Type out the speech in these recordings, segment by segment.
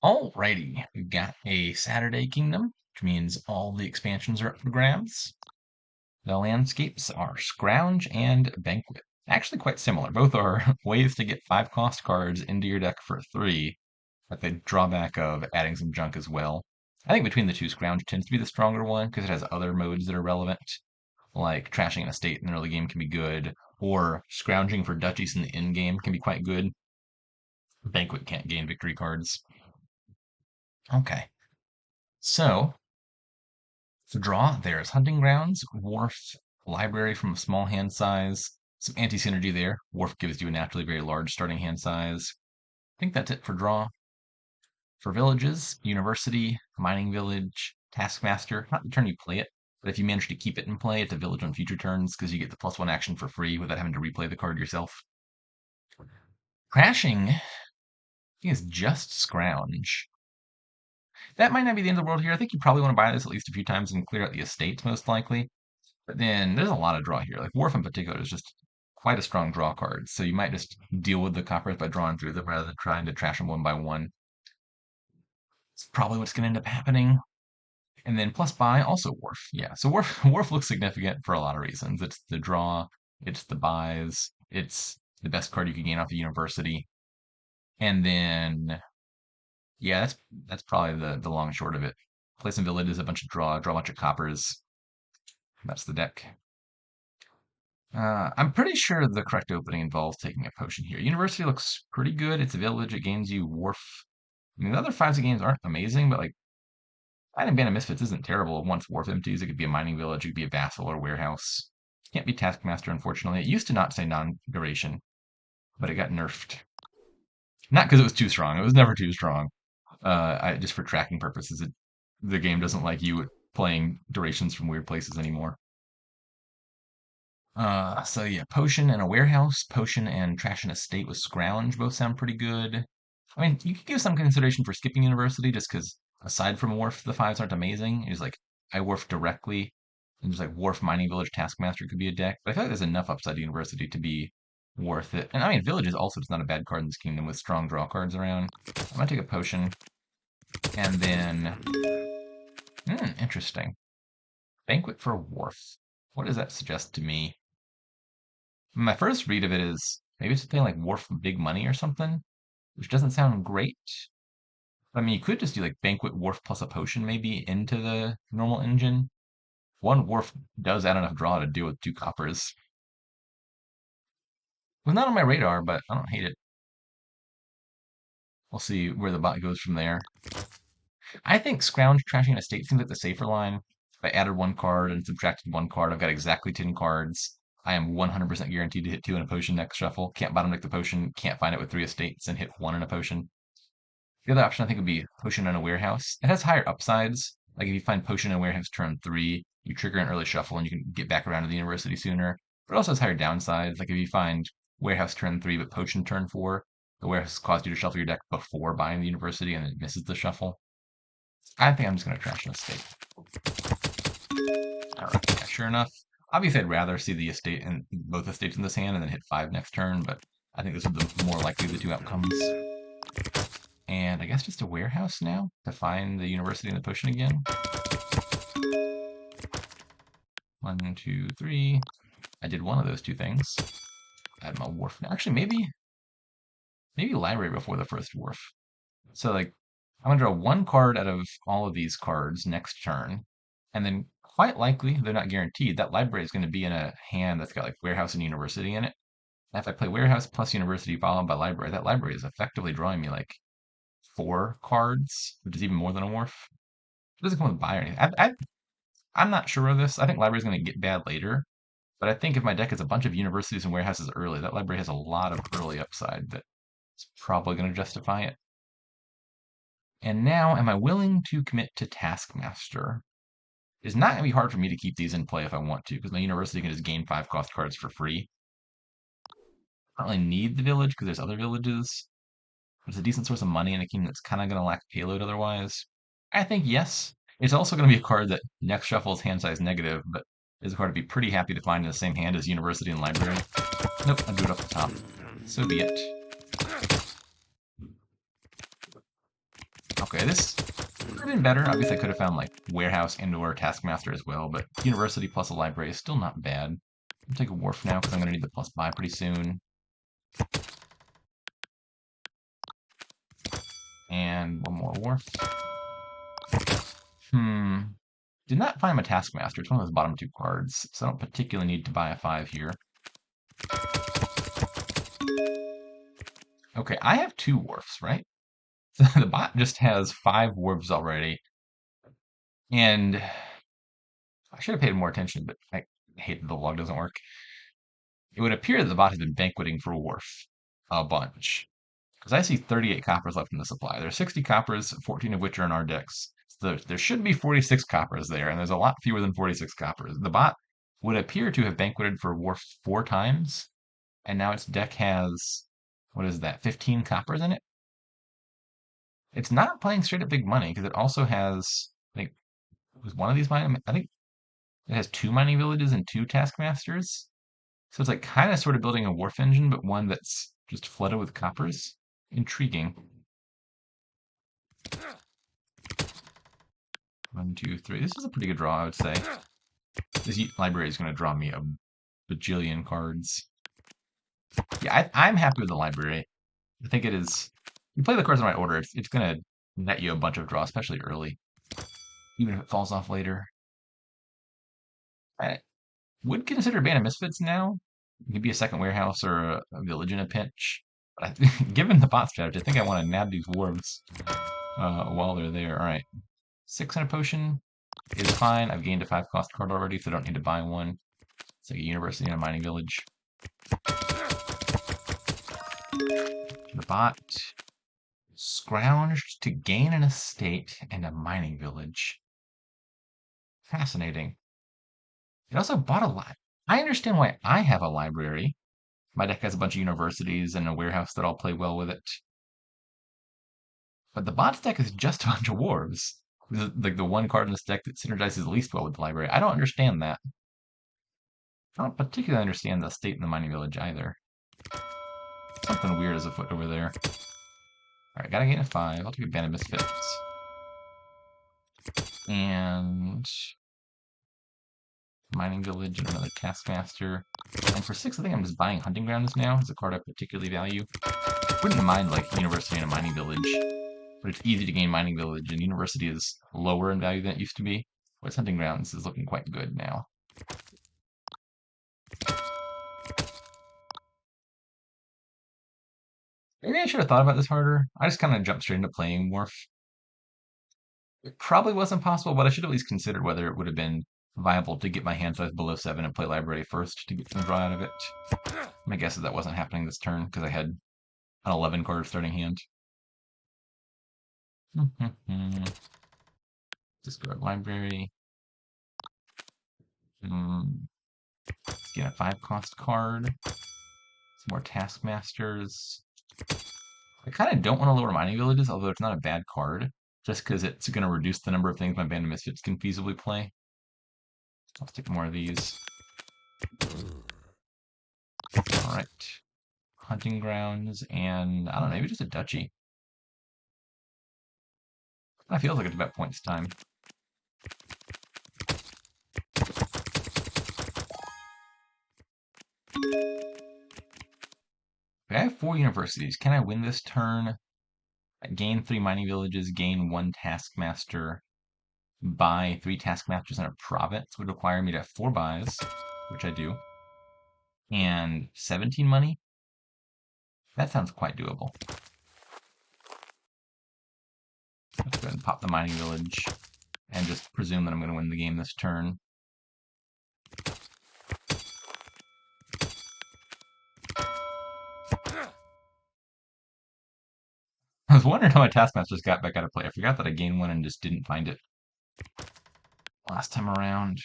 Alrighty, we've got a Saturday Kingdom, which means all the expansions are up for grabs. The landscapes are Scrounge and Banquet. Actually quite similar. Both are ways to get 5 cost cards into your deck for 3, but the drawback of adding some junk as well. I think between the two, Scrounge tends to be the stronger one because it has other modes that are relevant, like trashing an estate in the early game can be good, or scrounging for duchies in the end game can be quite good. Banquet can't gain victory cards. Okay, so for draw, there's Hunting Grounds, Wharf, Library from a small hand size, some anti-synergy there. Wharf gives you a naturally very large starting hand size. I think that's it for draw. For villages, University, Mining Village, Taskmaster, not the turn you play it, but if you manage to keep it in play, it's a village on future turns because you get the +1 action for free without having to replay the card yourself. Crashing is just Scrounge. That might not be the end of the world here. I think you probably want to buy this at least a few times and clear out the estates most likely. But then there's a lot of draw here. Like Wharf in particular is just quite a strong draw card. So you might just deal with the coppers by drawing through them rather than trying to trash them one by one. It's probably what's going to end up happening. And then plus buy, also Wharf. Yeah, so Wharf, Wharf looks significant for a lot of reasons. It's the draw, it's the buys, it's the best card you can gain off the University. And then, yeah, that's probably the long and short of it. Play some villages, a bunch of draw a bunch of coppers. That's the deck. I'm pretty sure the correct opening involves taking a potion here. University looks pretty good. It's a village. It gains you Wharf. I mean, the other 5 games aren't amazing, but like, Iron Band of Misfits isn't terrible. Once Wharf empties, it could be a mining village, it could be a vassal or warehouse. Can't be Taskmaster, unfortunately. It used to not say non-duration, but it got nerfed. Not because it was too strong. It was never too strong. Just for tracking purposes, the game doesn't like you playing durations from weird places anymore. So yeah, Potion and a Warehouse, Potion and Trash and Estate with Scrounge both sound pretty good. I mean, you could give some consideration for skipping University just because aside from Wharf, the 5s aren't amazing. It's like I Wharf directly, and there's like Wharf Mining Village Taskmaster could be a deck, but I feel like there's enough upside to University to be worth it. And I mean, Village is also just not a bad card in this kingdom with strong draw cards around. I'm gonna take a Potion, and then, interesting. Banquet for Wharf. What does that suggest to me? My first read of it is maybe it's something like Wharf Big Money or something, which doesn't sound great. I mean, you could just do like Banquet Wharf plus a potion maybe into the normal engine. One Wharf does add enough draw to deal with 2 coppers. It was not on my radar, but I don't hate it. We'll see where the bot goes from there. I think Scrounge trashing an estate seems like the safer line. If I added 1 card and subtracted 1 card, I've got exactly 10 cards. I am 100% guaranteed to hit 2 in a potion next shuffle. Can't bottom deck the potion, can't find it with 3 estates, and hit 1 in a potion. The other option I think would be Potion in a Warehouse. It has higher upsides. Like if you find Potion in a Warehouse turn 3, you trigger an early shuffle and you can get back around to the University sooner. But it also has higher downsides. Like if you find Warehouse turn 3 but Potion turn 4, the Warehouse caused you to shuffle your deck before buying the University and it misses the shuffle. I think I'm just going to trash an estate. Alright, yeah, sure enough. Obviously, I'd rather see the estate and both estates in this hand and then hit 5 next turn, but I think this is the more likely of the 2 outcomes. And I guess just a warehouse now to find the University and the potion again. 1, 2, 3. I did one of those 2 things. Add my Wharf now. Actually, maybe library before the first Wharf. So like, I'm gonna draw 1 card out of all of these cards next turn, and then quite likely, they're not guaranteed, that library is going to be in a hand that's got like warehouse and university in it. And if I play warehouse plus university followed by library, that library is effectively drawing me like 4 cards, which is even more than a Wharf. It doesn't come with buy or anything. I'm not sure of this. I think library is going to get bad later, but I think if my deck has a bunch of universities and warehouses early, that library has a lot of early upside that's probably going to justify it. And now, am I willing to commit to Taskmaster? It's not going to be hard for me to keep these in play if I want to, because my university can just gain 5 cost cards for free. I don't really need the village because there's other villages. It's a decent source of money in a kingdom that's kind of going to lack payload otherwise. I think yes. It's also going to be a card that next shuffle is hand size negative, but is a card to be pretty happy to find in the same hand as University and Library. Nope, I drew it off the top. So be it. Okay, this could have been better. Obviously, I could have found like warehouse and/or taskmaster as well, but university plus a library is still not bad. I'll take a wharf now because I'm gonna need the plus buy pretty soon. And one more wharf. Did not find my taskmaster. It's one of those bottom two cards, so I don't particularly need to buy a 5 here. Okay, I have 2 wharfs, right? So the bot just has 5 wharfs already. And I should have paid more attention, but I hate that the log doesn't work. It would appear that the bot has been banqueting for wharf a bunch. Because I see 38 coppers left in the supply. There are 60 coppers, 14 of which are in our decks. So there should be 46 coppers there, and there's a lot fewer than 46 coppers. The bot would appear to have banqueted for wharf 4 times, and now its deck has, what is that, 15 coppers in it? It's not playing straight up big money, because it also has, I think, was one of these mining, I think it has 2 mining villages and 2 taskmasters. So it's like kind of sort of building a wharf engine, but one that's just flooded with coppers. Intriguing. 1, 2, 3. This is a pretty good draw, I would say. This library is going to draw me a bajillion cards. Yeah, I'm happy with the library. I think it is. You play the cards in the right order, it's going to net you a bunch of draws, especially early, even if it falls off later. I would consider Band of Misfits now. It could be a second warehouse or a village in a pinch. But given the bot strategy, I think I want to nab these dwarves while they're there. All right, 6 and a potion is fine. I've gained a 5 cost card already, so I don't need to buy one. It's like a university and a mining village. The bot scrounged to gain an estate and a mining village. Fascinating. It also bought a lot. I understand why I have a library. My deck has a bunch of universities and a warehouse that all play well with it. But the bot's deck is just a bunch of dwarves. Like the one card in this deck that synergizes least well with the library. I don't understand that. I don't particularly understand the estate in the mining village either. Something weird is afoot over there. Alright, gotta gain a 5. I'll take a Band of Misfits. And mining village and another taskmaster. And for 6, I think I'm just buying hunting grounds now. It's a card I particularly value. Wouldn't mind like university and a mining village, but it's easy to gain mining village, and university is lower in value than it used to be. Whereas hunting grounds is looking quite good now. Maybe I should have thought about this harder. I just kind of jumped straight into playing Morph. It probably wasn't possible, but I should at least consider whether it would have been viable to get my hand size below 7 and play library first to get some draw out of it. My guess is that wasn't happening this turn because I had an 11 card starting hand. Discard library. Get a 5 cost card. Some more taskmasters. I kind of don't want to lower mining villages, although it's not a bad card, just because it's going to reduce the number of things my Band of Misfits can feasibly play. I'll take more of these. Alright. Hunting grounds, and I don't know, maybe just a duchy. That feels like it's about points time. Okay, I have 4 universities. Can I win this turn? Gain 3 mining villages, gain 1 taskmaster, buy 3 taskmasters in a province would require me to have 4 buys, which I do, and 17 money. That sounds quite doable. Let's go ahead and pop the mining village and just presume that I'm going to win the game this turn. I was wondering how my taskmasters got back out of play. I forgot that I gained 1 and just didn't find it last time around.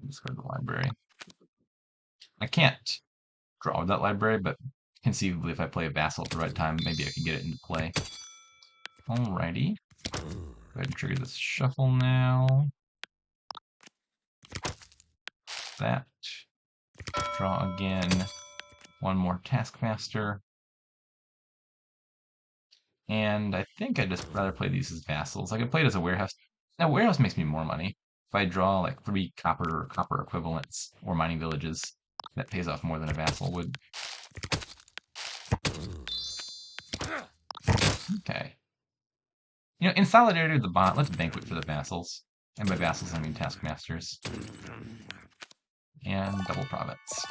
Let's go to the library. I can't draw with that library, but conceivably if I play a vassal at the right time, maybe I can get it into play. Alrighty. Go ahead and trigger this shuffle now. That. Draw again. 1 more taskmaster. And I think I'd just rather play these as vassals. I could play it as a warehouse. Now, warehouse makes me more money. If I draw like 3 copper equivalents or mining villages, that pays off more than a vassal would. Okay. In solidarity with the bot, let's banquet for the vassals. And by vassals, I mean taskmasters. And double province.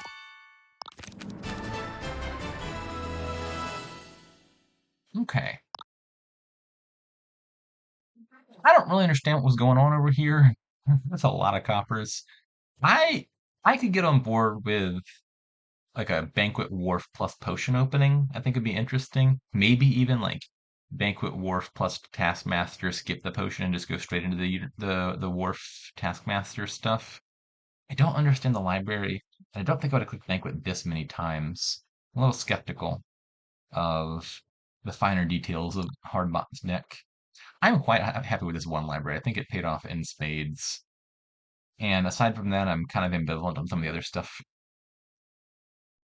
Okay. I don't really understand what was going on over here. That's a lot of coppers. I I could get on board with like a banquet wharf plus potion opening. I think it'd be interesting. Maybe even like banquet wharf plus taskmaster, skip the potion and just go straight into the wharf taskmaster stuff. I don't understand the library. I don't think I would have clicked banquet this many times. I'm a little skeptical of the finer details of Hardbot's deck. I'm quite happy with this one library. I think it paid off in spades. And aside from that, I'm kind of ambivalent on some of the other stuff.